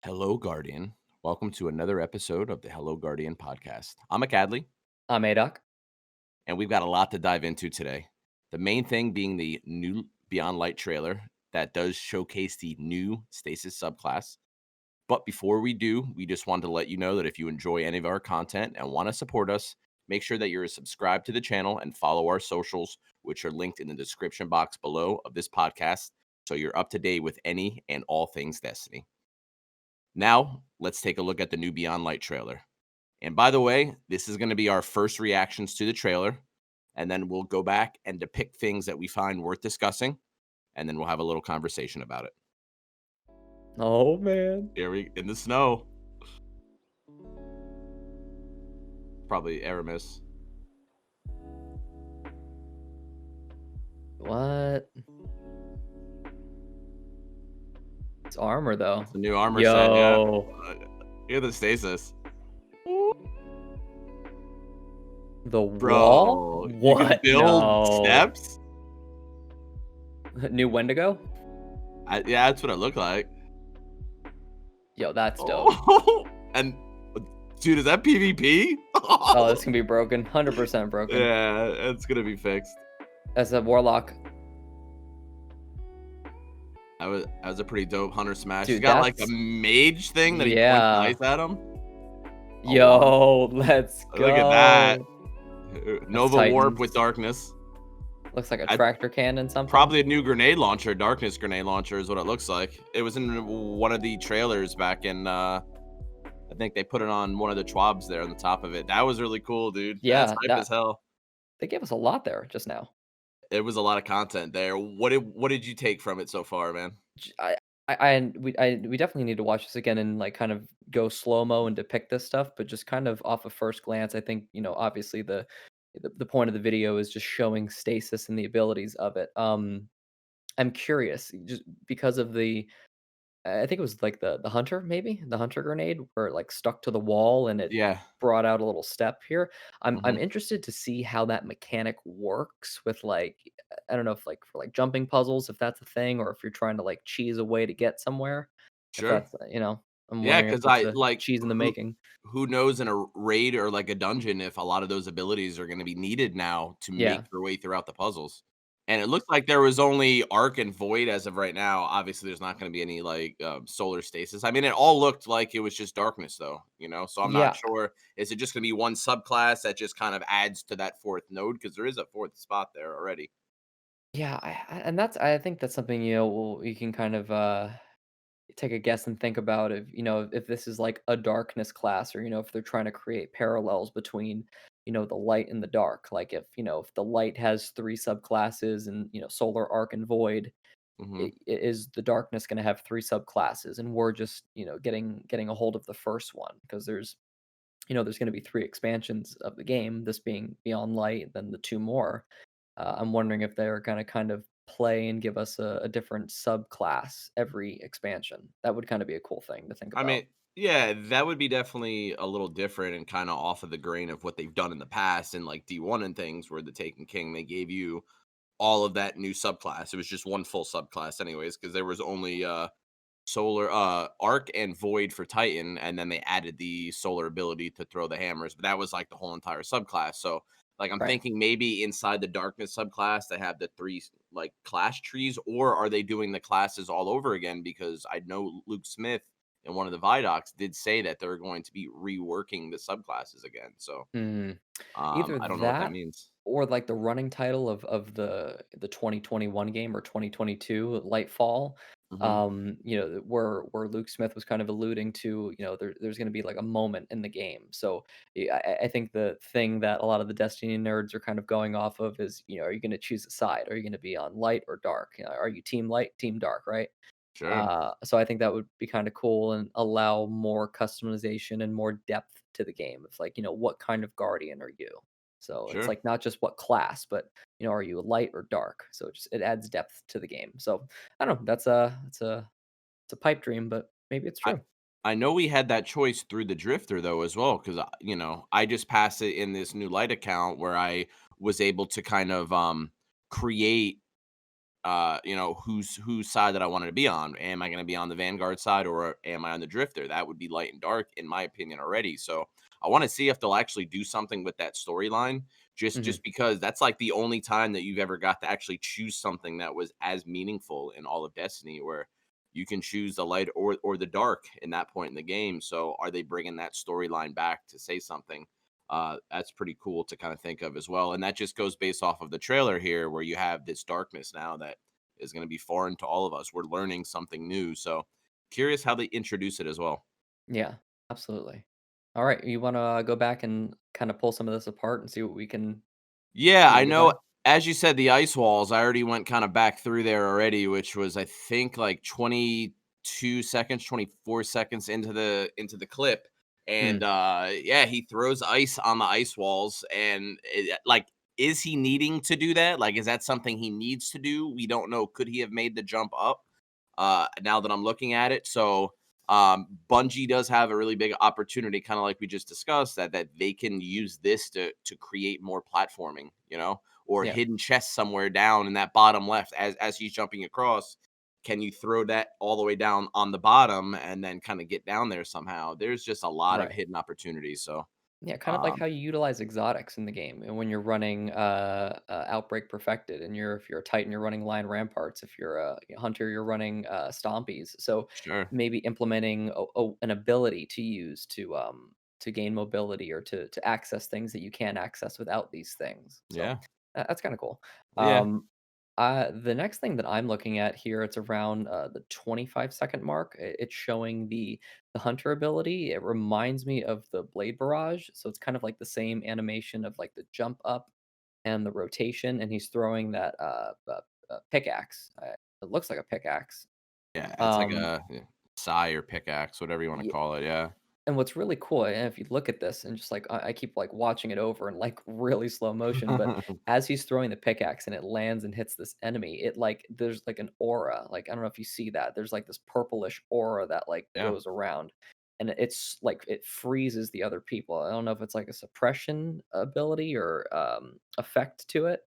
Hello, Guardian. Welcome to another episode of the Hello Guardian podcast. I'm McAdley, I'm Adoc. and we've got a lot to dive into today. The main thing being the new Beyond Light trailer that does showcase the new Stasis subclass. But before we do, we just wanted to let you know that if you enjoy any of our content and want to support us, make sure that you're subscribed to the channel and follow our socials, which are linked in the description box below of this podcast, so you're up to date with any and all things Destiny. Now, let's take a look at the new Beyond Light trailer. And by the way, this is going to be our first reactions to the trailer. And then we'll go back and depict things that we find worth discussing. And then we'll have a little conversation about it. Oh man. Here we in the snow. Probably Aramis. What? It's armor though. It's a new armor set, yeah. Yo. Look at the stasis. The Bro, wall? you can What? build No. steps? New Wendigo? Yeah, that's what it looked like. Yo, that's dope. And dude, is that PvP? Oh, this can be broken. 100% broken. Yeah, it's gonna be fixed. As a warlock. That was a pretty dope hunter smash. Dude, He's got like a that's- mage thing that he Yeah. points dice at him. Oh, Yo, wow. let's go. Look at that. Nova Warp Titans. with darkness. Looks like a tractor cannon something. Probably a new grenade launcher, darkness grenade launcher is what it looks like. It was in one of the trailers back in I think they put it on one of the TWABs there on the top of it. That was really cool, dude. Yeah, That's hype as hell. They gave us a lot there just now. It was a lot of content there. What did you take from it so far, man? We definitely need to watch this again and like kind of go slow mo and depict this stuff, but just kind of off of first glance, I think obviously the point of the video is just showing stasis and the abilities of it. I'm curious just because of I think it was like the hunter, maybe the hunter grenade, where it like stuck to the wall and it Yeah. brought out a little step here. I'm Mhm. interested to see how that mechanic works with like I don't know if like for like jumping puzzles, if that's a thing, or if you're trying to like cheese a way to get somewhere. If Sure. that's I'm Yeah, wondering if because it's I a like cheese in the making. who knows in a raid or like a dungeon if a lot of those abilities are going to be needed now to Yeah, make their way throughout the puzzles. And it looks like there was only arc and void as of right now. Obviously, there's not going to be any like solar stasis. I mean, it all looked like it was just darkness, though. So I'm not yeah, sure. Is it just going to be one subclass that just kind of adds to that fourth node? Because there is a fourth spot there already. yeah. And I think that's something you can kind of take a guess and think about if this is like a darkness class or if they're trying to create parallels between the light and the dark, like if the light has three subclasses and solar arc and void, Hmm. is the darkness going to have three subclasses and we're just getting a hold of the first one because there's going to be three expansions of the game, this being Beyond Light, then the two more. I'm wondering if they're gonna kind of play and give us a different subclass every expansion. That would kind of be a cool thing to think I mean, about. yeah, that would be definitely a little different and kind of off of the grain of what they've done in the past and like D1 and things where the Taken King, they gave you all of that new subclass. It was just one full subclass anyways, because there was only solar arc and void for Titan, and then they added the solar ability to throw the hammers, but that was like the whole entire subclass. So like I'm Right. thinking maybe inside the darkness subclass they have the three like class trees, or are they doing the classes all over again? Because I know Luke Smith in one of the Vidocs did say that they're going to be reworking the subclasses again. So Mm. Either I don't know what that that means. or like the running title of the 2021 game or 2022 Lightfall. Hmm. Where Luke Smith was kind of alluding to, there's going to be like a moment in the game. So I think the thing that a lot of the Destiny nerds are kind of going off of is, are you going to choose a side? Are you going to be on light or dark? Are you team light, team dark, right? Sure. So I think that would be kind of cool and allow more customization and more depth to the game. It's like, what kind of guardian are you? So it's Sure. like not just what class, but are you light or dark? So it adds depth to the game. So I don't know. It's a pipe dream, but maybe it's I true. I know we had that choice through the drifter though as well, because I just passed it in this new light account where I was able to kind of create whose side that I wanted to be on. Am I going to be on the Vanguard side or am I on the Drifter? That would be light and dark, in my opinion, already. So I want to see if they'll actually do something with that storyline. Mhm. Just because that's like the only time that you've ever got to actually choose something that was as meaningful in all of Destiny, where you can choose the light or the dark in that point in the game. So are they bringing that storyline back to say something? That's pretty cool to kind of think of as well. And that just goes based off of the trailer here, where you have this darkness now that is going to be foreign to all of us. We're learning something new. So curious how they introduce it as well. Yeah, absolutely. Alright, you wanna go back and kinda pull some of this apart and Yeah, see what I we know. find? As you said, the ice walls, I already went kind of back through there already, which was I think like 22 seconds, 24 seconds into the clip. And Mm, yeah, he throws ice on the ice walls and like is he needing to do that? Like is that something he needs to do? We don't know. Could he have made the jump up? Now that I'm looking at it. So Bungie does have a really big opportunity, kind of like we just discussed, that they can use this to create more platforming, or yeah, hidden chests somewhere down in that bottom left as he's jumping across. Can you throw that all the way down on the bottom and then kind of get down there somehow? There's just a lot of right. hidden opportunities. So Yeah, kind of like um, how you utilize exotics in the game, and when you're running Outbreak Perfected, and if you're a Titan, you're running Lion Ramparts. If you're a Hunter, you're running Stompies. So sure, maybe implementing an ability to use to gain mobility or to access things that you can't access without these things. So yeah, that's kind of cool. yeah, Um, the next thing that I'm looking at here, it's around the 25-second mark. It's showing the hunter ability. It reminds me of the blade barrage, so it's kind of like the same animation of like the jump up and the rotation, and he's throwing that pickaxe. It looks like a pickaxe. yeah. It's like Um, a sigh or pickaxe, whatever you want to call it. Yeah, And what's really cool, and if you look at this and just like I keep like watching it over in like really slow motion, but as he's throwing the pickaxe and it lands and hits this enemy, it like there's like an aura. Like I don't know if you see that. There's like this purplish aura that like yeah, goes around. And it's like it freezes the other people. I don't know if it's like a suppression ability or effect to it,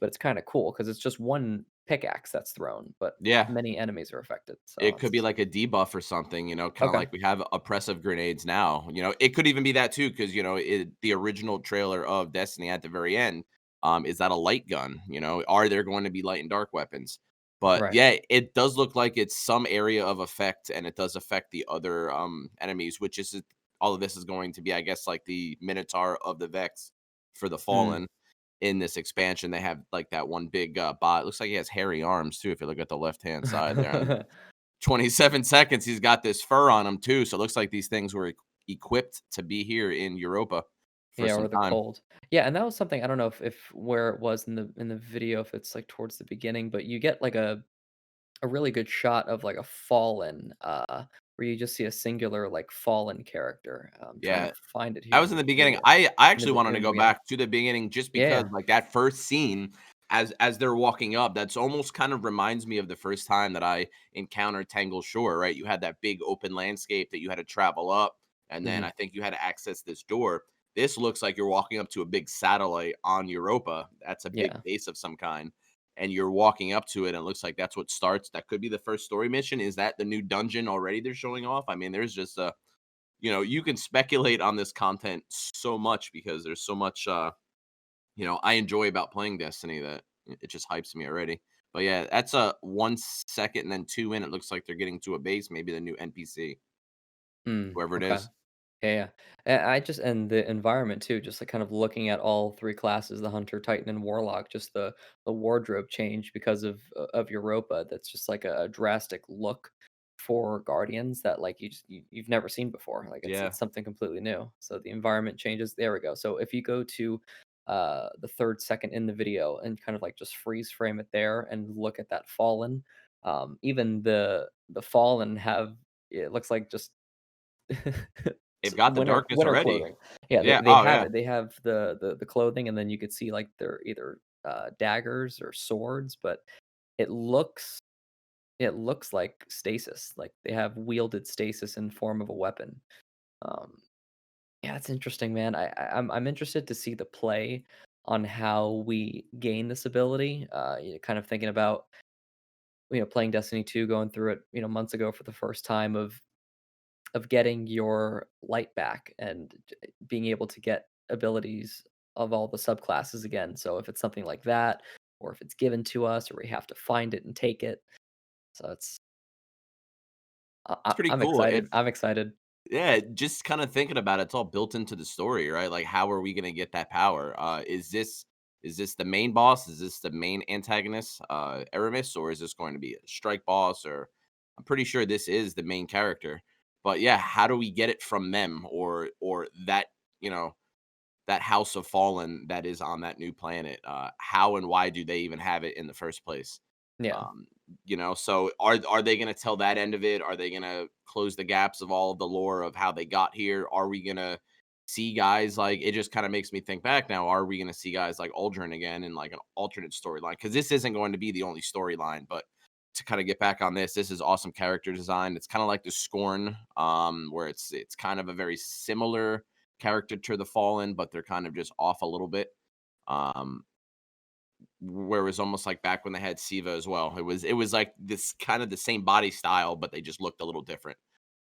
but it's kind of cool because it's just one pickaxe that's thrown, but yeah. many enemies are affected. So It could be it's like a debuff or something, kinda okay. like we have oppressive grenades now, it could even be that too, because the original trailer of Destiny at the very end, is that a light gun, Are there going to be light and dark weapons? But, Right. yeah, it does look like it's some area of effect, and it does affect the other, enemies, which is all of this is going to be, I guess, like the Minotaur of the Vex for the Mm. Fallen. In this expansion, they have, like, that one big, bot. Looks like he has hairy arms too if you look at the left-hand side there on 27 seconds, he's got this fur on him too, so it looks like these things were equipped to be here in Europa for Yeah, some or the time. cold. Yeah, and that was something I don't know if where it was in the video, if it's, like, towards the beginning, but you get, like, a really good shot of, like, a fallen, where you just see a singular, like, fallen character. I'm trying to Yeah, find it I here was in the in the beginning. video. I In the actually be wanted to in the go beginning. back to the beginning just Yeah, because, yeah. like, that first scene as they're walking up, that's almost kind of reminds me of the first time that I encountered Tangle Shore, right? You had that big open landscape that you had to travel up, and then Mhm. I think you had to access this door. This looks like you're walking up to a big satellite on Europa. That's a big Yeah. base of some kind, and you're walking up to it, and it looks like that's what starts. That could be the first story mission. Is that the new dungeon already they're showing off? I mean, there's just a you can speculate on this content so much because there's so much I enjoy about playing Destiny that it just hypes me already. But yeah, that's a 1 second and then two in. It looks like they're getting to a base, maybe the new NPC, Mm, whoever it okay. is. Yeah, yeah. I just and the environment too, just like kind of looking at all three classes, the Hunter, Titan, and Warlock, just the wardrobe change because of Europa. That's just like a drastic look for Guardians that like you've never seen before. Like Yeah. it's something completely new. So the environment changes. There we go. So if you go to the third second in the video and kind of like just freeze frame it there and look at that fallen, even the fallen have it looks like just They've got the darkness winter already. clothing. Yeah, Yeah. they Oh have yeah. it. They have the clothing, and then you could see, like, they're either, daggers or swords, but it looks it looks like stasis, like, they have wielded stasis in form of a weapon. Um, yeah, it's interesting, man. I'm interested to see the play on how we gain this ability, kind of thinking about playing Destiny 2, going through it, months ago for the first time of getting your light back and being able to get abilities of all the subclasses again. So if it's something like that, or if it's given to us, or we have to find it and take it. So It's pretty I'm cool. excited. I'm excited. Yeah, just kind of thinking about it, it's all built into the story, right? Like, how are we gonna get that power? Is this the main boss? Is this the main antagonist, Aramis, or is this going to be a strike boss? Or I'm pretty sure this is the main character. But yeah, how do we get it from them, or that you know that house of fallen that is on that new planet? How and why do they even have it in the first place? Yeah. um so are they going to tell that end of it? Are they going to close the gaps of all of the lore of how they got here? Are we going to see guys like, it just kind of makes me think back now, are we going to see guys like Aldrin again in like an alternate storyline? Because this isn't going to be the only storyline. But to kind of get back on this is awesome character design. It's kind of like the Scorn, where it's kind of a very similar character to the Fallen, but they're kind of just off a little bit. Um, where it was almost like back when they had Siva as well. It was like this kind of the same body style, but they just looked a little different.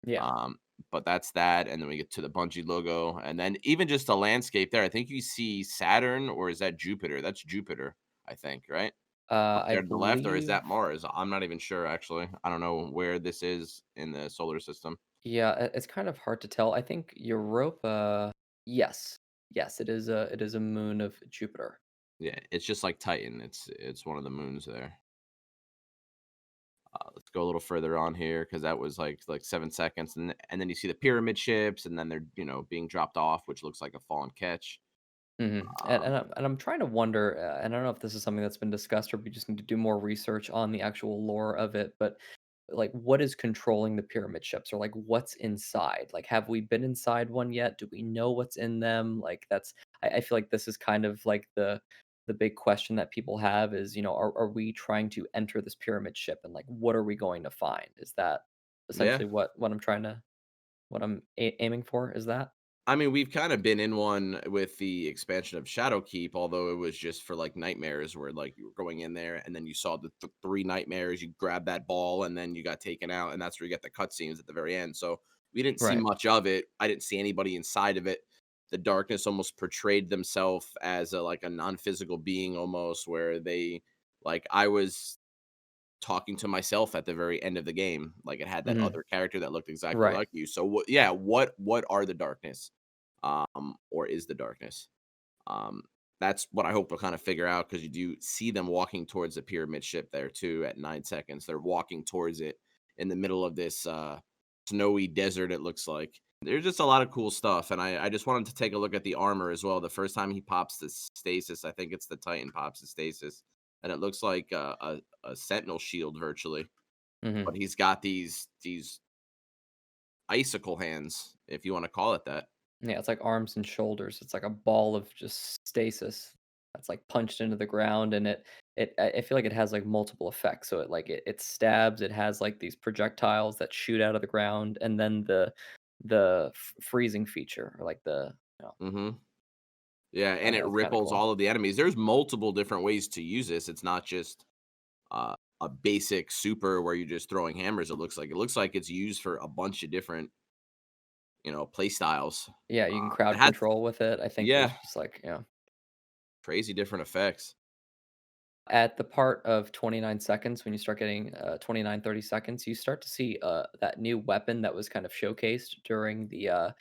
Yeah. Um, but that's that, and then we get to the Bungie logo, and then even just the landscape there. I think you see Saturn, or is that Jupiter? That's Jupiter, I think, right? Up I there to the left, or is believe that Mars? I'm not even sure actually. I don't know where this is in the solar system. yeah, it's kind of hard to tell. I think Europa yes. Yes, it is a moon of Jupiter. Yeah, it's just like Titan. It's one of the moons there. Let's go a little further on here because that was like 7 seconds, and then you see the pyramid ships, and then they're being dropped off, which looks like a fallen catch. Mhm, Um, and I'm trying to wonder, and I don't know if this is something that's been discussed or we just need to do more research on the actual lore of it, but, like, what is controlling the pyramid ships, or, like, what's inside? Like, have we been inside one yet? Do we know what's in them? Like, I feel like this is kind of like the big question that people have is, are we trying to enter this pyramid ship, and, like, what are we going to find? Is that yeah, essentially what I'm aiming for? Is that? I mean, we've kind of been in one with the expansion of Shadowkeep, although it was just for like nightmares, where like you were going in there and then you saw the three nightmares, you grabbed that ball, and then you got taken out, and that's where you get the cutscenes at the very end. So we didn't see Right. much of it. I didn't see anybody inside of it. The darkness almost portrayed themselves as like a non-physical being, almost, where they, like, I was talking to myself at the very end of the game. Like, it had that Mhm. other character that looked exactly Right. like you. So what? Yeah, what are the darkness? Or is the darkness? Um, that's what I hope we'll kind of figure out, because you do see them walking towards the pyramid ship there too at 9 seconds. They're walking towards it in the middle of this snowy desert. It looks like there's just a lot of cool stuff, and I just wanted to take a look at the armor as well. The first time he pops the stasis, I think it's the Titan pops the stasis, and it looks like a sentinel shield virtually, Mhm. but he's got these icicle hands, if you want to call it that. Yeah, it's like arms and shoulders. It's like a ball of just stasis that's like punched into the ground, and I feel like it has like multiple effects. So it stabs. It has like these projectiles that shoot out of the ground, and then the freezing feature, or like Hmm. Yeah, and it that's kind of ripples cool. all of the enemies. There's multiple different ways to use this. It's not just a basic super where you're just throwing hammers. It looks like it's used for a bunch of different, play styles. Yeah, you can It crowd has, control with it. I think there's yeah, just like crazy different effects. at the part of 29 seconds, when you start getting 29, 30 seconds, you start to see that new weapon that was kind of showcased during the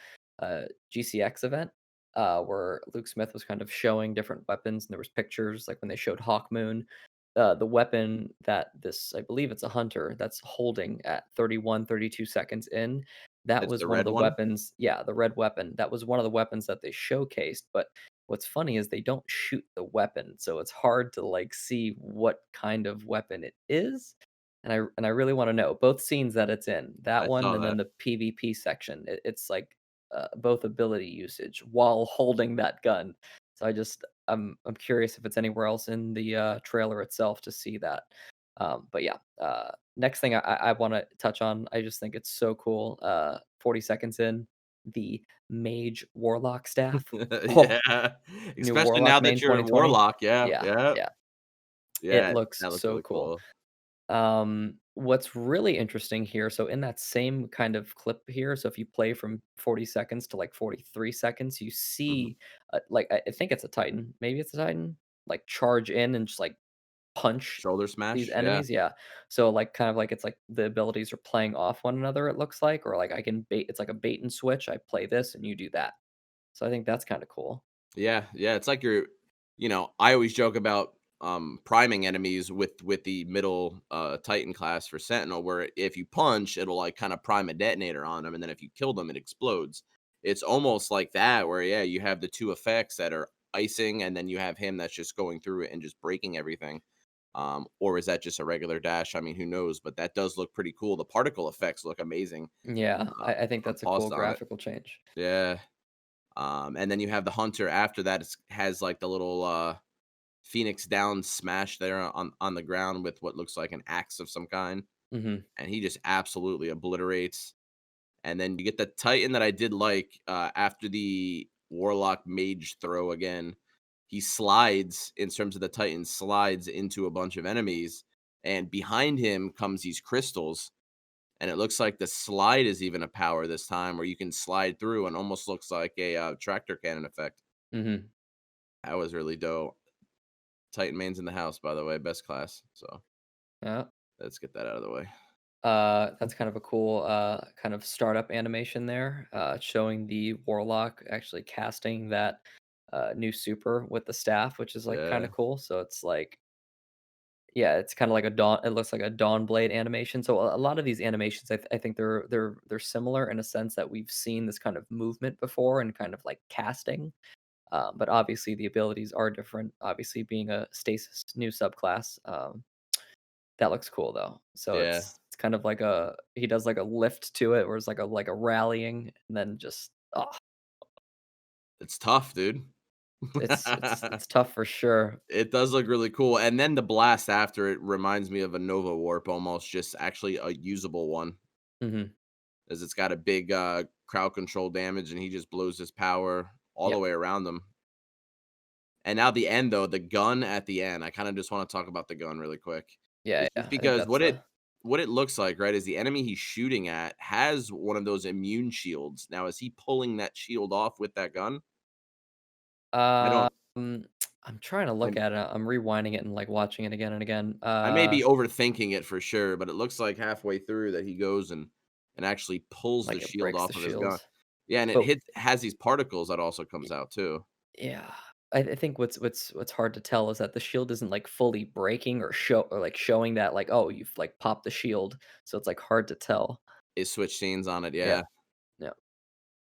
GCX event, where Luke Smith was kind of showing different weapons, and there was pictures like when they showed Hawkmoon. The weapon that this, I believe it's a hunter that's holding at 31, 32 seconds in, that It's was the one of red the one. weapons. Yeah, the red weapon. That was one of the weapons that they showcased. But what's funny is they don't shoot the weapon, so it's hard to, like, see what kind of weapon it is, and I really wanna know. Both scenes that it's in, that I one saw and then that. the PvP section, it's like, both ability usage while holding that gun. So I'm curious if it's anywhere else in the, trailer itself to see that. But yeah, next thing I wanna touch on, I just think it's so cool, 40 seconds in, the Mage Warlock staff. Oh, Yeah, new especially now Warlock that main you're a 2020. warlock. Yeah, Yeah, yeah, yeah. It yeah. looks That looks so really cool. cool. What's really interesting here, so in that same kind of clip here, so if you play from 40 seconds to like 43 seconds, you Mhm. see, like I think it's a Titan, maybe it's a Titan, like charge in and just like punch Shoulder these smash, yeah. enemies. Yeah. So like kind of like it's like the abilities are playing off one another, it looks like, or like I can bait, it's like a bait and switch. I play this and you do that. So I think that's kind of cool. Yeah, yeah, it's like I always joke about priming enemies with the middle Titan class for Sentinel, where if you punch, it'll like kind of prime a detonator on them, and then if you kill them, it explodes. It's almost like that, where yeah, you have the two effects that are icing, and then you have him that's just going through it and just breaking everything. Or is that just a regular dash? I mean, who knows? But that does look pretty cool. The particle effects look amazing Yeah, I think from that's a cool Tossed on it. graphical change. Yeah. And then you have the hunter after that has like the little Phoenix down smash there on the ground with what looks like an axe of some kind, Hmm. and he just absolutely obliterates. And then you get the Titan that I did like after the Warlock Mage throw again. He slides in terms of the Titan slides into a bunch of enemies, and behind him comes these crystals. And it looks like the slide is even a power this time, where you can slide through, and almost looks like a tractor cannon effect. Hmm. That was really dope. Titan main's in the house, by the way, best class. So Yeah. let's get that out of the way. That's kind of a cool kind of startup animation there, showing the warlock actually casting that new super with the staff, which is like kind Yeah, of cool. So it's like, yeah, it's kind of like a dawn. It looks like a dawn blade animation. So a lot of these animations, I think they're similar in a sense that we've seen this kind of movement before and kind of like casting. But obviously the abilities are different. Obviously, being a stasis new subclass. That looks cool though. So yeah, it's kind of like a he does like a lift to it where it's like a rallying and then just oh, it's tough, dude. it's tough for sure. It does look really cool, and then the blast after it reminds me of a Nova Warp almost, just actually a usable one, Mhm. as it's got a big crowd control damage, and he just blows his power all the Yep. way around them. And now the end though, the gun at the end, I kind of just want to talk about the gun really quick. Yeah, It's just yeah. I think because that's the what it looks like, right, is the enemy he's shooting at has one of those immune shields. Now, is he pulling that shield off with that gun? I um don't I'm trying to look I, at it. I'm rewinding it and like watching it again and again. I may be overthinking it for sure, but it looks like halfway through that he goes and actually pulls the Like it shield breaks the off of his gun. shield. Yeah, and it But has these particles that also y- comes out too. yeah. I think what's hard to tell is that the shield isn't like fully breaking or like showing that like, oh, you've like popped the shield. So it's like hard to tell. Is switch scenes on it, Yeah. yeah. Yeah.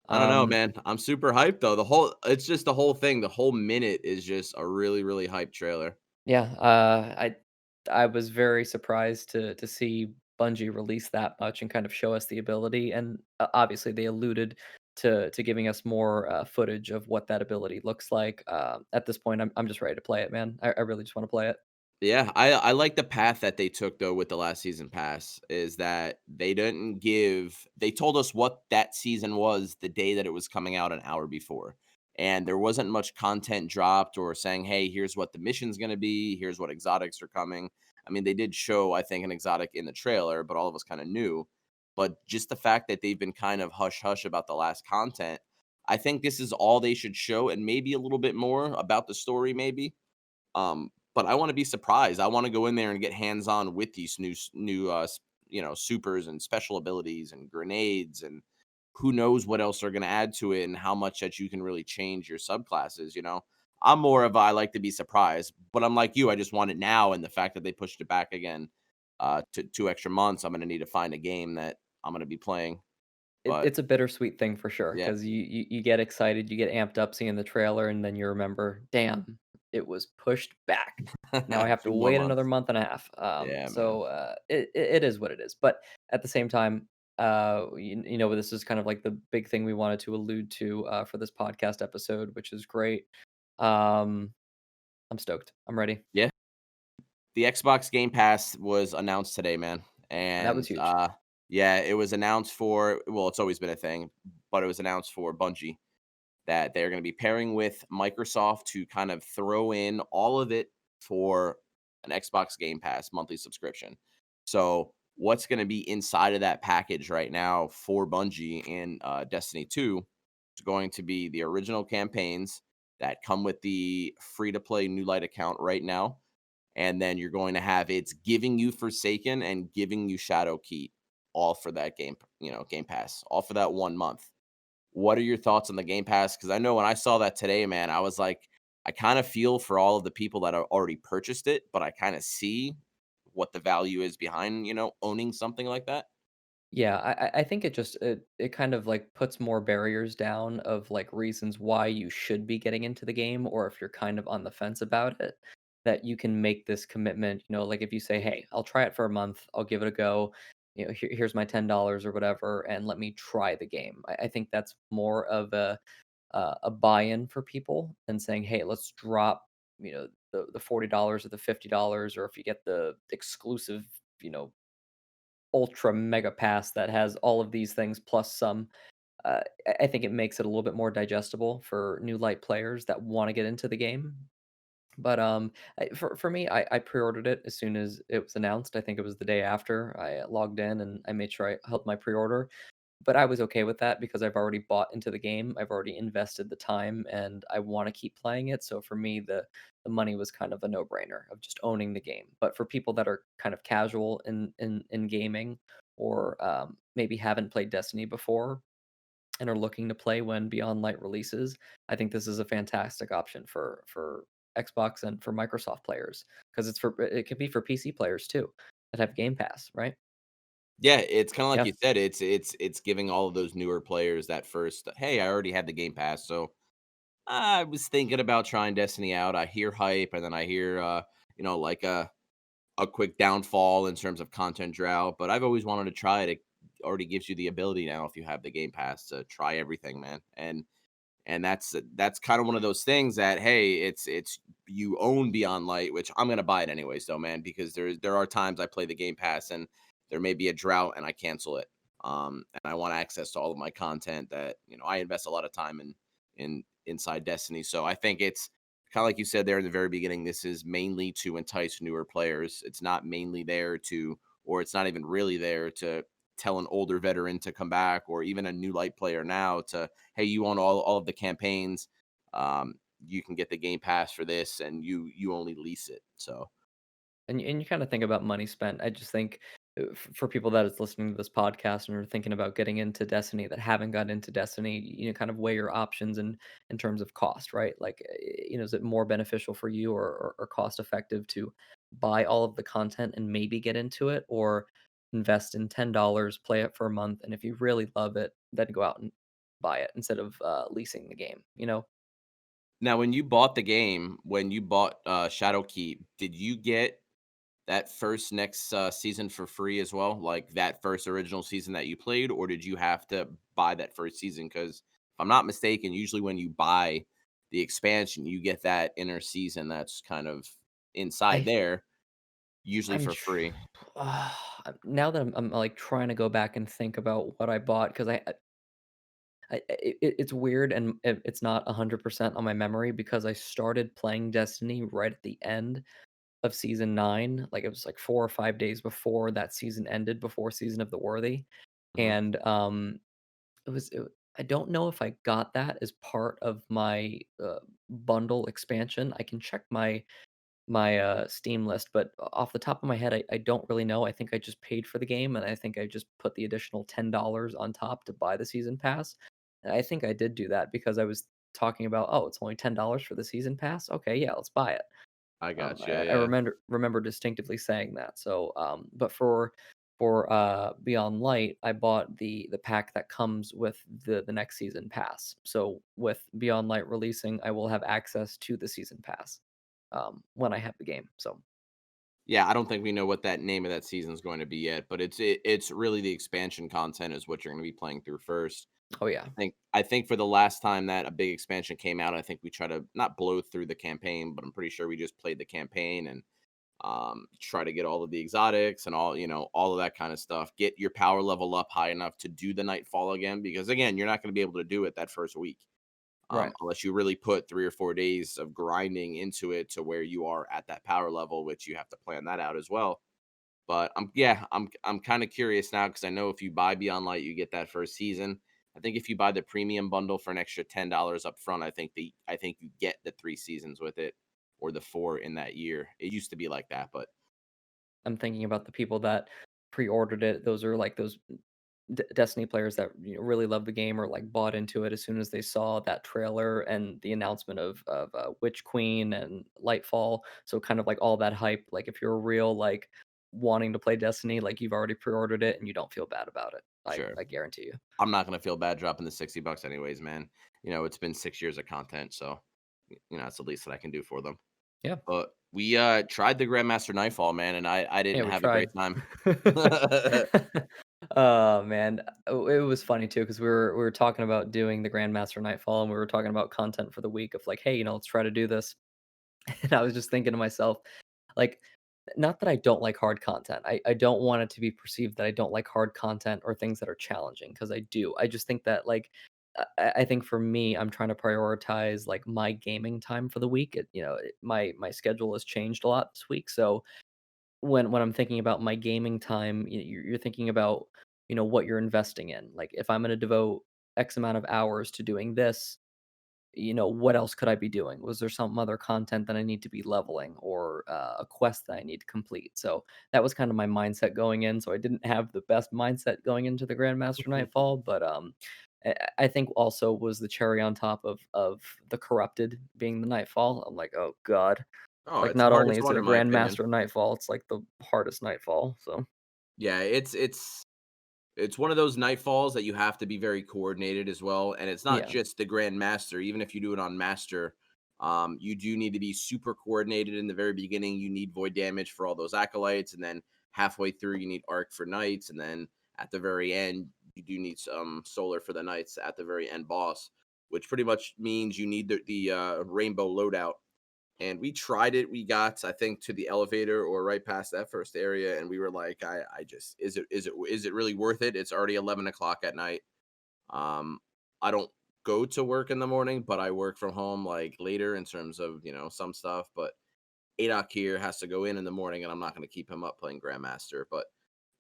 I don't know, Um man. I'm super hyped though. It's just the whole thing. The whole minute is just a really, really hype trailer. Yeah, I was very surprised to see Bungie release that much and kind of show us the ability, and obviously they alluded to giving us more footage of what that ability looks like. At this point, I'm just ready to play it, man. I really just want to play it. Yeah, I like the path that they took though with the last season pass, is that they told us what that season was the day that it was coming out an hour before. And there wasn't much content dropped or saying, "Hey, here's what the mission's going to be, here's what exotics are coming." I mean, they did show I think an exotic in the trailer, but all of us kind of knew. But just the fact that they've been kind of hush hush about the last content, I think this is all they should show, and maybe a little bit more about the story maybe. But I want to be surprised. I want to go in there and get hands on with these supers and special abilities and grenades, and who knows what else they're going to add to it and how much that you can really change your subclasses. I'm more of I like to be surprised, but I'm like you. I just want it now, and the fact that they pushed it back again to 2 extra months, I'm going to need to find a game that I'm going to be playing. But It's a bittersweet thing for sure yeah, because you get excited, you get amped up seeing the trailer, and then you remember, damn, it was pushed back. Now I have to 2 more wait another months. month and a half. Yeah, man. So it is what it is. But at the same time, you know, this is kind of like the big thing we wanted to allude to for this podcast episode, which is great. Um, I'm stoked. I'm ready. Yeah. The Xbox Game Pass was announced today, man, That was and, huge. yeah, it was announced for well, it's always been a thing, but it was announced for Bungie that they're gonna be pairing with Microsoft to kind of throw in all of it for an Xbox Game Pass monthly subscription. So what's going to be inside of that package right now for Bungie and Destiny 2 is going to be the original campaigns that come with the free to play New Light account right now. And then you're going to have it's giving you Forsaken and giving you Shadowkeep all for that Game Pass, all for that 1 month. What are your thoughts on the Game Pass? Because I know when I saw that today, man, I was like, I kind of feel for all of the people that have already purchased it, but I kind of see what the value is behind, owning something like that. Yeah, I think it kind of like puts more barriers down of like reasons why you should be getting into the game, or if you're kind of on the fence about it, that you can make this commitment. Like if you say, "Hey, I'll try it for a month, I'll give it a go. Here's my $10 or whatever, and let me try the game." I think that's more of a buy-in for people than saying, "Hey, let's drop the $40 or the $50, or if you get the exclusive, you know ultra mega pass that has all of these things plus some." I think it makes it a little bit more digestible for new light players that want to get into the game. But for me, I pre-ordered it as soon as it was announced. I think it was the day after I logged in and I made sure I held my pre-order. But I was okay with that because I've already bought into the game. I've already invested the time and I want to keep playing it. So for me, the money was kind of a no-brainer of just owning the game. But for people that are kind of casual in gaming, or maybe haven't played Destiny before and are looking to play when Beyond Light releases, I think this is a fantastic option for Xbox and for Microsoft players, because it can be for PC players too that have Game Pass, right? Yeah, it's kind of like Yeah. you said, it's giving all of those newer players that first, hey, I already had the Game Pass, so I was thinking about trying Destiny out. I hear hype, and then I hear like a quick downfall in terms of content drought, but I've always wanted to try it. It already gives you the ability now if you have the Game Pass to try everything, man. And that's kind of one of those things that, hey, it's you own Beyond Light, which I'm gonna buy it anyways, though, man, because there are times I play the Game Pass and there may be a drought and I cancel it. And I want access to all of my content that I invest a lot of time in inside Destiny. So I think it's kind of like you said there in the very beginning. This is mainly to entice newer players. It's not mainly there to, or it's not even really there to tell an older veteran to come back, or even a new light player now to, hey, you own all of the campaigns. You can get the Game Pass for this, and you only lease it. So And you kinda think about money spent. I just think, for people that is listening to this podcast and are thinking about getting into Destiny that haven't gotten into Destiny, kind of weigh your options in terms of cost, right? Like, is it more beneficial for you, or cost effective to buy all of the content and maybe get into it, or invest in $10, play it for a month, and if you really love it, then go out and buy it instead of, leasing the game, you know? now, when you bought the game, when you bought Shadowkeep, did you get that first next season for free as well? Like that first original season that you played, or did you have to buy that first season? Because if I'm not mistaken, usually when you buy the expansion, you get that inner season that's kind of inside I there, usually I'm for tr free. now that I'm, like, trying to go back and think about what I bought, 'cause it's weird, and it's not 100% on my memory because I started playing Destiny right at the end of season 9, like, it was, like, 4 or 5 days before that season ended, before Season of the Worthy, Mhm. and, I don't know if I got that as part of my, bundle expansion. I can check my Steam list, but off the top of my head, I don't really know. I think I just paid for the game, and I think I just put the additional $10 on top to buy the season pass. And I think I did do that because I was talking about, "Oh, it's only $10 for the season pass? Okay, yeah, let's buy it." I got you. I Yeah. remember distinctively saying that. So, but for Beyond Light, I bought the pack that comes with the next season pass. So with Beyond Light releasing, I will have access to the season pass when I have the game. So, Yeah, I don't think we know what that name of that season is going to be yet, but it's really the expansion content is what you're going to be playing through first. oh yeah, I think for the last time that a big expansion came out, I think we try to not blow through the campaign, but I'm pretty sure we just played the campaign and try to get all of the exotics and all of that kind of stuff. Get your power level up high enough to do the Nightfall again, because again, you're not going to be able to do it that first week. right. Unless you really put 3 or 4 days of grinding into it to where you are at that power level, which you have to plan that out as well. But I'm kind of curious now because I know if you buy Beyond Light, you get that first season. I think if you buy the premium bundle for an extra $10 up front, I think you get the 3 seasons with it or the 4 in that year. It used to be like that, but I'm thinking about the people that pre-ordered it. Those are like those Destiny players that really love the game or like bought into it as soon as they saw that trailer and the announcement of Witch Queen and Lightfall. So kind of like all that hype. Like if you're a real like wanting to play Destiny, like you've already pre-ordered it and you don't feel bad about it. sure. I guarantee you. I'm not gonna feel bad dropping the $60 anyways, man. It's been 6 years of content, so it's the least that I can do for them. Yeah, But we tried the Grandmaster Nightfall, man, and I yeah, didn't we have a great tried. time. Oh man, it was funny too because we were talking about doing the Grandmaster Nightfall and we were talking about content for the week of like, hey, let's try to do this. And I was just thinking to myself, like, not that I don't like hard content. I don't want it to be perceived that I don't like hard content or things that are challenging because I do. I just think that like I think for me, I'm trying to prioritize like my gaming time for the week. My schedule has changed a lot this week, so when I'm thinking about my gaming time, you're thinking about what you're investing in. Like if I'm going to devote X amount of hours to doing this, what else could I be doing? Was there some other content that I need to be leveling or a quest that I need to complete? So that was kind of my mindset going in. So I didn't have the best mindset going into the Grandmaster Nightfall, but I think also was the cherry on top of the corrupted being the Nightfall. I'm like, oh god, Oh, like it's the not only hardest is it one a in my opinion. Grandmaster Nightfall, it's like the hardest Nightfall. So Yeah, it's one of those nightfalls that you have to be very coordinated as well, and it's not yeah, just the Grandmaster. Even if you do it on Master, you do need to be super coordinated in the very beginning. You need void damage for all those acolytes, and then halfway through, you need arc for knights, and then at the very end, you do need some solar for the knights at the very end boss, which pretty much means you need the rainbow loadout. And we tried it. We got, I think, to the elevator or right past that first area, and we were like, I just, is it really worth it? It's already 11 o'clock at night. Um, I don't go to work in the morning, but I work from home like later in terms of some stuff. But Adok here has to go in the morning, and I'm not going to keep him up playing Grandmaster. But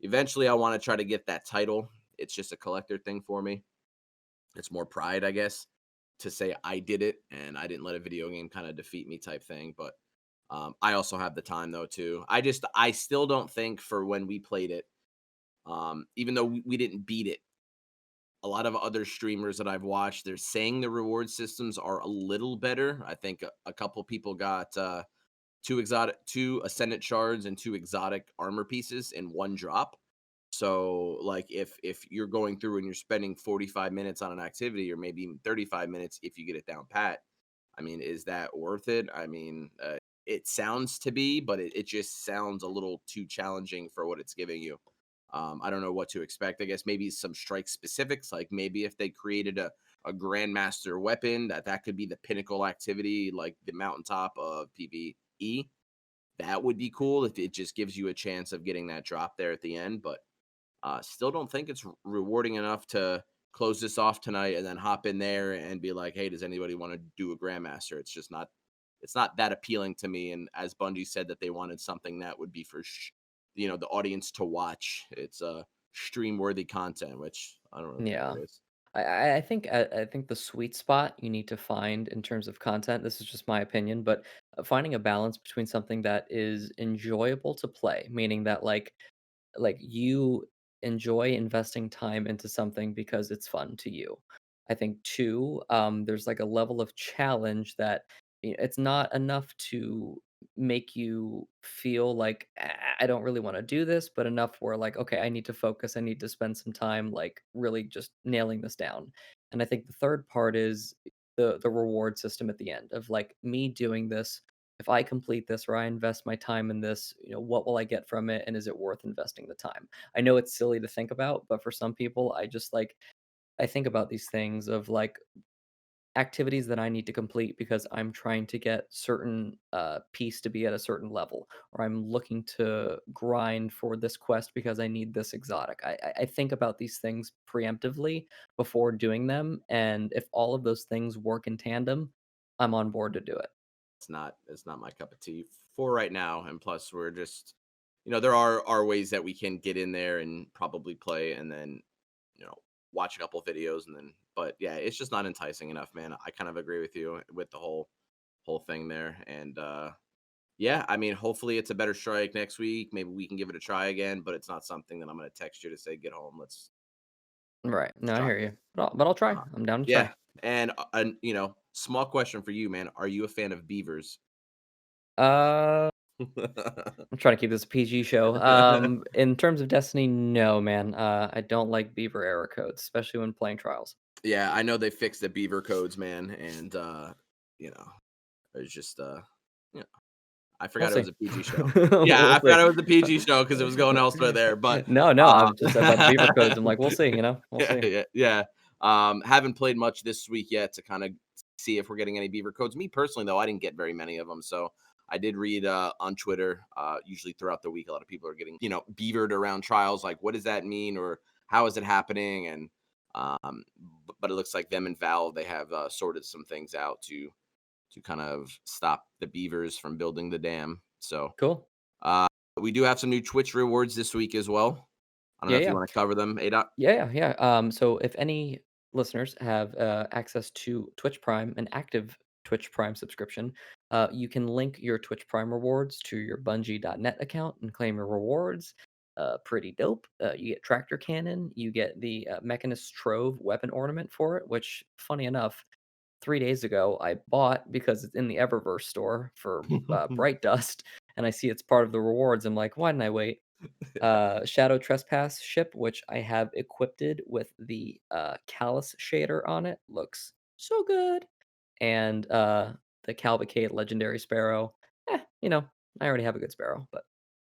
eventually, I want to try to get that title. It's just a collector thing for me. It's more pride, I guess, to say I did it and I didn't let a video game kind of defeat me type thing. But I also have the time though too. I still don't think for when we played it, even though we didn't beat it. A lot of other streamers that I've watched, they're saying the reward systems are a little better. I think a couple people got two ascendant shards and two exotic armor pieces in one drop. So, like, if you're going through and you're spending 45 minutes on an activity, or maybe even 35 minutes if you get it down pat, I mean, is that worth it? I mean, it sounds to be, but it just sounds a little too challenging for what it's giving you. I don't know what to expect. I guess maybe some strike specifics, like maybe if they created a grandmaster weapon that could be the pinnacle activity, like the mountaintop of PvE. That would be cool if it just gives you a chance of getting that drop there at the end. But still don't think it's rewarding enough to close this off tonight and then hop in there and be like, "Hey, does anybody want to do a grandmaster?" It's just not. It's not that appealing to me. And as Bungie said that they wanted something that would be for, the audience to watch. It's stream worthy content, which I don't really think yeah. it is. I think the sweet spot you need to find in terms of content. This is just my opinion, but finding a balance between something that is enjoyable to play, meaning that you enjoy investing time into something because it's fun to you. I think too, there's like a level of challenge that it's not enough to make you feel like I don't really want to do this, but enough where like, okay, I need to focus. I need to spend some time like really just nailing this down. And I think the third part is the reward system at the end of like me doing this. If I complete this or I invest my time in this, what will I get from it? And is it worth investing the time? I know it's silly to think about, but for some people, I think about these things of like activities that I need to complete because I'm trying to get certain piece to be at a certain level, or I'm looking to grind for this quest because I need this exotic. I think about these things preemptively before doing them, and if all of those things work in tandem, I'm on board to do it. It's not my cup of tea for right now. And plus, we're just there are ways that we can get in there and probably play and then, you know, watch a couple videos and then but yeah, it's just not enticing enough, man. I kind of agree with you with the whole thing there. And yeah, I mean, hopefully it's a better strike next week. Maybe we can give it a try again, but it's not something that I'm going to text you to say get home. Right. Let's No, I try. hear you. But I'll try. Uh, I'm down to try. yeah, and small question for you, man. Are you a fan of beavers? Uh, I'm trying to keep this a PG show. In terms of Destiny, no, man. I don't like Beaver error codes, especially when playing trials. Yeah, I know they fixed the beaver codes, man, and you know, it's just yeah, I We'll forgot it see. was a PG show. Yeah, We'll I see. forgot it was a PG show because it was going elsewhere there, but No, no, uh I'm just about the Beaver codes. I'm like, we'll see. We'll yeah, see. yeah, yeah. Haven't played much this week yet to kind of see if we're getting any beaver codes. Me personally, though, I didn't get very many of them. So I did read on Twitter. Usually throughout the week, a lot of people are getting beavered around trials. Like, what does that mean, or how is it happening? And but it looks like them and Valve they have sorted some things out to kind of stop the beavers from building the dam. So Cool. uh, we do have some new Twitch rewards this week as well. I don't know Yeah, if you yeah. want to cover them, Ada. Yeah, yeah, so if any listeners have access to Twitch Prime, an active Twitch Prime subscription, you can link your Twitch Prime rewards to your Bungie.net account and claim your rewards. Pretty dope. You get Tractor Cannon, you get the Mechanist Trove weapon ornament for it, which, funny enough, 3 days ago I bought because it's in the Eververse store for Bright Dust, and I see it's part of the rewards. I'm like, why didn't I wait? Shadow Trespass ship, which I have equipped with the Callus shader on it, looks so good. And the Cavalcade Legendary Sparrow. I already have a good Sparrow, but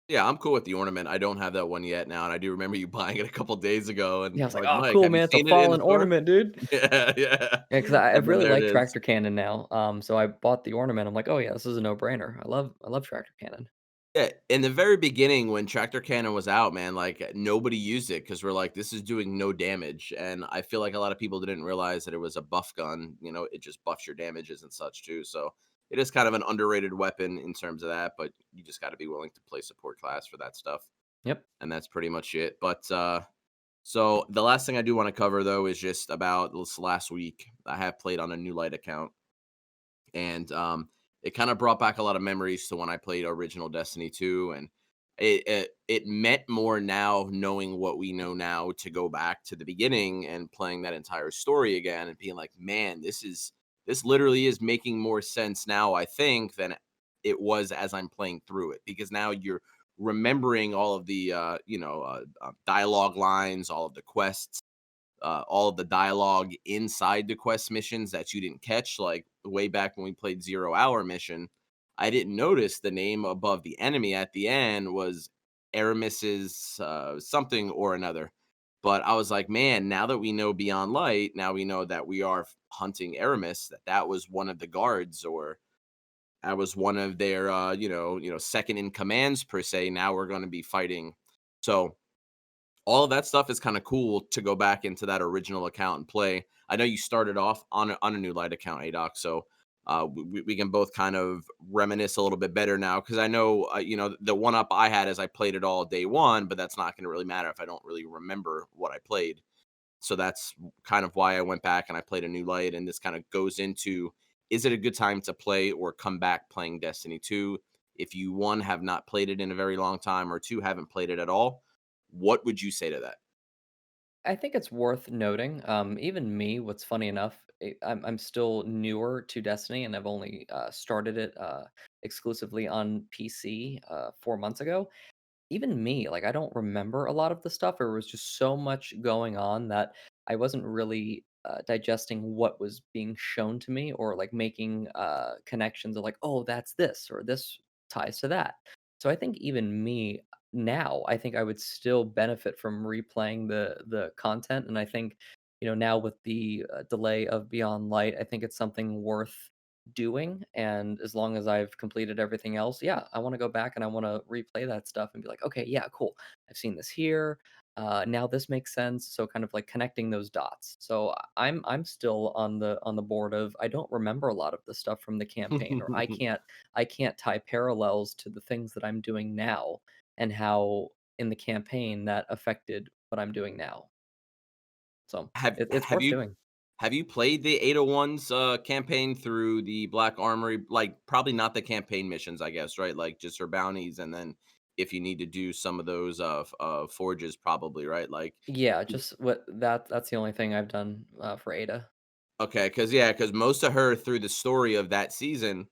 Yeah, I'm cool with the ornament. I don't have that one yet now, and I do remember you buying it a couple days ago, and yeah, I was you're like, like, oh, "Mike, cool, have you man. It's a seen it in the fallen store?" ornament, dude. Yeah, yeah. Yeah, because I And then really there it like is. Tractor Cannon now. So I bought the ornament. I'm like, oh yeah, this is a no brainer. I love Tractor Cannon. Yeah, in the very beginning when Tractor Cannon was out, man, like, nobody used it because 'cause we're like, "This is doing no damage," and I feel like a lot of people didn't realize that it was a buff gun, it just buffs your damages and such too, so it is kind of an underrated weapon in terms of that, but you just gotta be willing to play support class for that stuff, Yep. and that's pretty much it, but, so the last thing I do wanna cover, though, is just about this last week. I have played on a new light account, and it kind of brought back a lot of memories to when I played original Destiny 2, and it meant more now knowing what we know now to go back to the beginning and playing that entire story again and being like, man, this literally is making more sense now, I think, than it was as I'm playing through it because now you're remembering all of the dialogue lines, all of the quests, all of the dialogue inside the quest missions that you didn't catch. Like way back when we played Zero Hour Mission, I didn't notice the name above the enemy at the end was Aramis's something or another. But I was like, man, now that we know Beyond Light, now we know that we are hunting Aramis. That was one of the guards, or that was one of their, second in commands per se. Now we're going to be fighting. So all of that stuff is kind of cool to go back into that original account and play. I know you started off on a new light account, Adoc, so we can both kind of reminisce a little bit better now because I know the one up I had is I played it all day one, but that's not going to really matter if I don't really remember what I played. So that's kind of why I went back and I played a new light, and this kind of goes into is it a good time to play or come back playing Destiny 2 if you one have not played it in a very long time or two haven't played it at all? What would you say to that? I think it's worth noting. Even me, what's funny enough, I'm still newer to Destiny, and I've only started it exclusively on PC 4 months ago. Even me, like I don't remember a lot of the stuff. There was just so much going on that I wasn't really digesting what was being shown to me, or like making connections of like, oh, that's this, or this ties to that. So I think even me now, I think I would still benefit from replaying the content, and I think now with the delay of Beyond Light, I think it's something worth doing. And as long as I've completed everything else, yeah, I want to go back and I want to replay that stuff and be like, okay, yeah, cool. I've seen this here. Now this makes sense. So kind of like connecting those dots. So I'm still on the board of I don't remember a lot of the stuff from the campaign, or I can't tie parallels to the things that I'm doing now. and how in the campaign that affected what I'm doing now. So Have it's have worth you doing. have you played the 801's campaign through the Black Armory? Like, probably not the campaign missions, I guess, right? Like, just her bounties, and then if you need to do some of those forges, probably, right? Like, Yeah, just that's the only thing I've done for Ada. okay, because most of her through the story of that season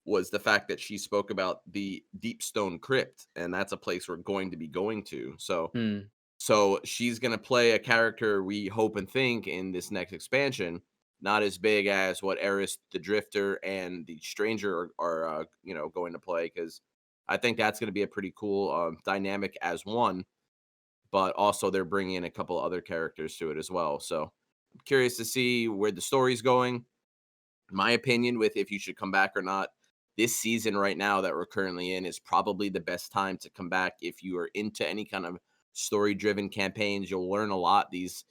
was the fact that she spoke about the Deep Stone Crypt, and that's a place we're going to be going to. Hmm. So she's gonna play a character we hope and think in this next expansion, not as big as what Eris the Drifter and the Stranger are going to play, because I think that's gonna be a pretty cool dynamic as one, but also they're bringing in a couple other characters to it as well. So I'm curious to see where the story's going. My opinion with if you should come back or not, this season right now that we're currently in is probably the best time to come back if you are into any kind of story driven campaigns. You'll learn a lot these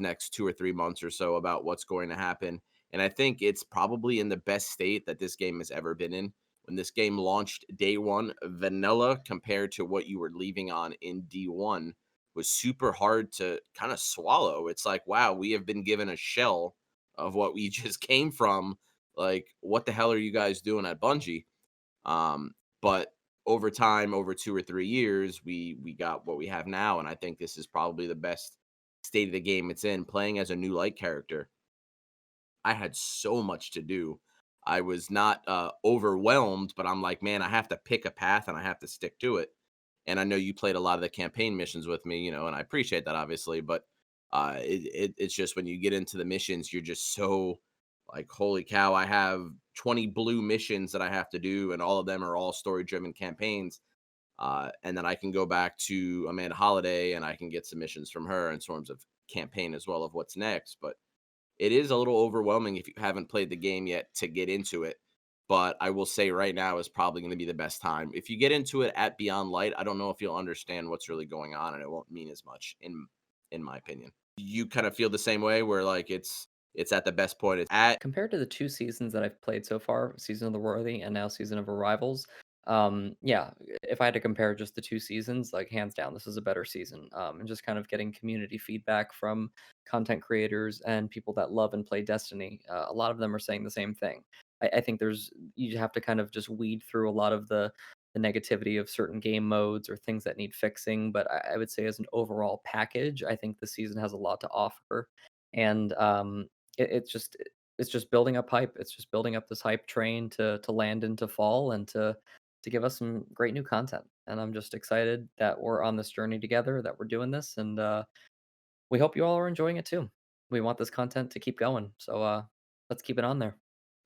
next 2 or 3 months or so about what's going to happen. And I think it's probably in the best state that this game has ever been in. When this game launched day one, vanilla compared to what you were leaving on in D1 was super hard to kind of swallow. It's like, wow, we have been given a shell of what we just came from. Like, what the hell are you guys doing at Bungie? But over time, over 2 or 3 years, we got what we have now, and I think this is probably the best state of the game it's in. Playing as a new light character, I had so much to do. I was not overwhelmed, but I'm like, man, I have to pick a path and I have to stick to it. And I know you played a lot of the campaign missions with me, and I appreciate that obviously. But it's just when you get into the missions, you're just so like, holy cow! I have 20 blue missions that I have to do, and all of them are all story driven campaigns. And then I can go back to Amanda Holiday and I can get submissions from her in terms of campaign as well of what's next. But it is a little overwhelming if you haven't played the game yet to get into it. But I will say right now is probably going to be the best time. If you get into it at Beyond Light, I don't know if you'll understand what's really going on, and it won't mean as much in my opinion. You kind of feel the same way where like it's at the best point it's at. Compared to the 2 seasons that I've played so far, Season of the Worthy and now Season of Arrivals, yeah, if I had to compare just the 2 seasons, like, hands down, this is a better season, and just kind of getting community feedback from content creators and people that love and play Destiny, a lot of them are saying the same thing. I think you have to kind of just weed through a lot of the negativity of certain game modes or things that need fixing, but I would say as an overall package, I think the season has a lot to offer, and, it's just building up hype. It's just building up this hype train to land into fall and to give us some great new content. And I'm just excited that we're on this journey together, that we're doing this, and we hope you all are enjoying it too. We want this content to keep going, so let's keep it on there.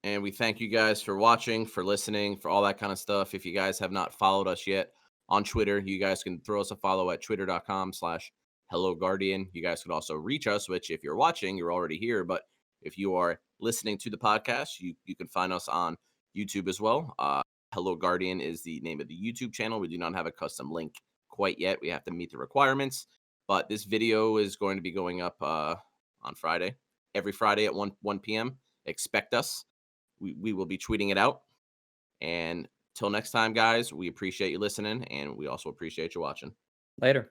And we thank you guys for watching, for listening, for all that kind of stuff. If you guys have not followed us yet on Twitter, you guys can throw us a follow at twitter.com/Hello Guardian. You guys can also reach us, which if you're watching, you're already here. But if you are listening to the podcast, you can find us on YouTube as well. Hello Guardian is the name of the YouTube channel. We do not have a custom link quite yet. We have to meet the requirements. But this video is going to be going up on Friday, every Friday at 1 p.m. Expect us. We will be tweeting it out. And till next time, guys, we appreciate you listening, and we also appreciate you watching. Later.